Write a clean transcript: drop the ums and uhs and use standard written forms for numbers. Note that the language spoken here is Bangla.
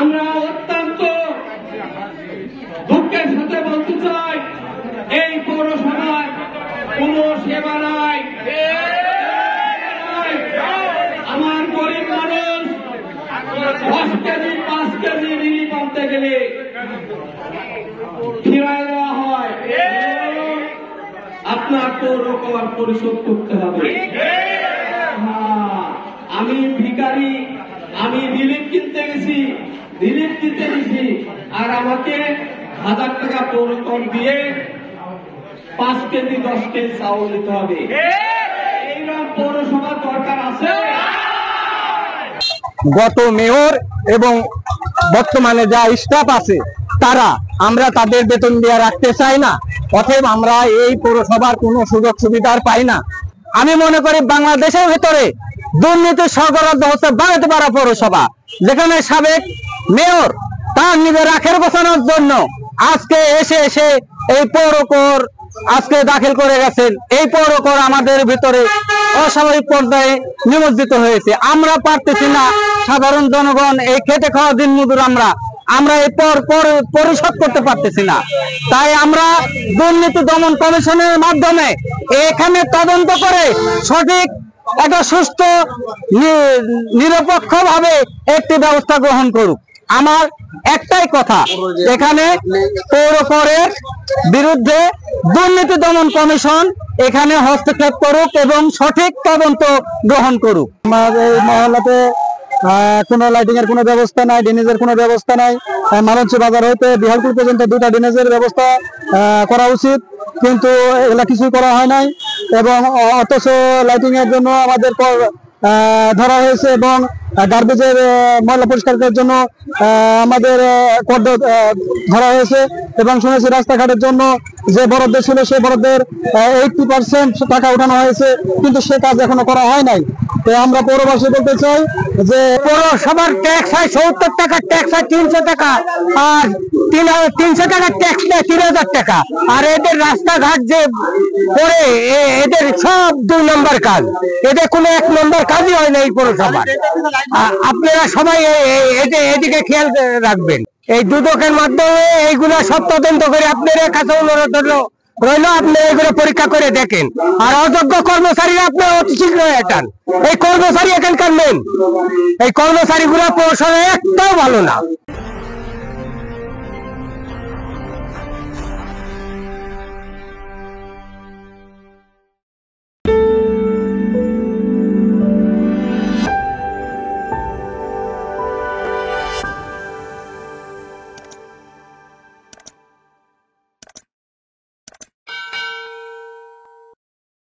আমরা অত্যন্ত দুঃখের সাথে বলতে চাই, এই পৌরসভায় কোন সেবা নাই। আমার গরিব মানুষ 10 কেজি 5 কেজি রিলিফ আনতে গেলে ফিরাই দেওয়া হয়। আপনার পৌর কর পরিশোধ করতে হবে। আমি ভিখারি, আমি রিলিফ কিনতে গেছি, রিলিফ কিনতে গেছি, আর আমাকে 1000 টাকা পৌর কর দিয়ে 5 কেজি 10 কেজি চাউল দিতে হবে। এইরকম পৌরসভা দরকার আছে। গত মেয়র এবং বর্তমানে যা স্টাফ আছে তারা, আমরা তাদের বেতন দিয়ে রাখতে চাই না, অতএব আমরা এই পৌরসভার কোনো সুযোগ সুবিধা পাই না। আমি মনে করি বাংলাদেশের ভেতরে দুর্নীতি সরগরাজ্য হচ্ছে বাগাতিপাড়া পৌরসভা, যেখানে সাবেক মেয়র তার নিজের আখের বসানোর জন্য আজকে এসে এই পৌরকর আজকে দাখিল করে গেছেন। এই পৌরকর আমাদের ভিতরে অস্বাভাবিক পর্যায়ে নিমজ্জিত হয়েছে। আমরা পারতেছি না, সাধারণ জনগণ এই খেটে খাওয়া দিন মজুর আমরা এই পরিশোধ করতে পারতেছি না। তাই আমরা দুর্নীতি দমন কমিশনের মাধ্যমে এখানে তদন্ত করে সঠিক একটা সুস্থ নিরপেক্ষ ভাবে একটি ব্যবস্থা গ্রহণ করুক। আমার একটাই কথা, এখানে পৌর করের বিরুদ্ধে দুর্নীতি দমন কমিশন এখানে হস্তক্ষেপ করুক এবং সঠিক তদন্ত গ্রহণ করুক। আমাদের এই মহল্লাতে কোনো লাইটিং এর কোনো ব্যবস্থা নাই, ড্রেনেজের কোনো ব্যবস্থা নাই। মালঞ্চি বাজার হইতে বিহারপুর পর্যন্ত 2টা ড্রেনেজের ব্যবস্থা করা উচিত, কিন্তু এগুলা কিছুই করা হয় নাই। এবং অথচ লাইটিং এর জন্য আমাদের কর ধরা হয়েছে এবং গার্বেজের ময়লা পরিষ্কার করার জন্য আমাদের কর ধরা হয়েছে। এবং শুনেছি রাস্তাঘাটের জন্য যে বরাদ্দ ছিল সেই বরাদ্দের 80% টাকা উঠানো হয়েছে, কিন্তু সে কাজ এখনো করা হয় নাই। তো আমরা পৌরবাসী বলতে চাই যে পৌরসভার ট্যাক্স হয় 70 টাকা, ট্যাক্স হয় 300 টাকা, আর 300 টাকা ট্যাক্স দেয় 3000 টাকা। আর এদের রাস্তাঘাট যে করে এদের সব 2 নম্বর কাজ, এদের কোনো 1 নম্বর কাজই হয় না এই পৌরসভা। আপনারা সবাই এদিকে খেয়াল রাখবেন। এই দুদকের মাধ্যমে এইগুলা সব তদন্ত করে আপনারা কাছে অনুরোধ রইল, আপনি এগুলো পরীক্ষা করে দেখেন। আর অযোগ্য কর্মচারীরা আপনি অতি শীঘ্র হটান। এই কর্মচারী এখানকার মেন, এই কর্মচারীগুলো পৌরসভায় একটাও ভালো না।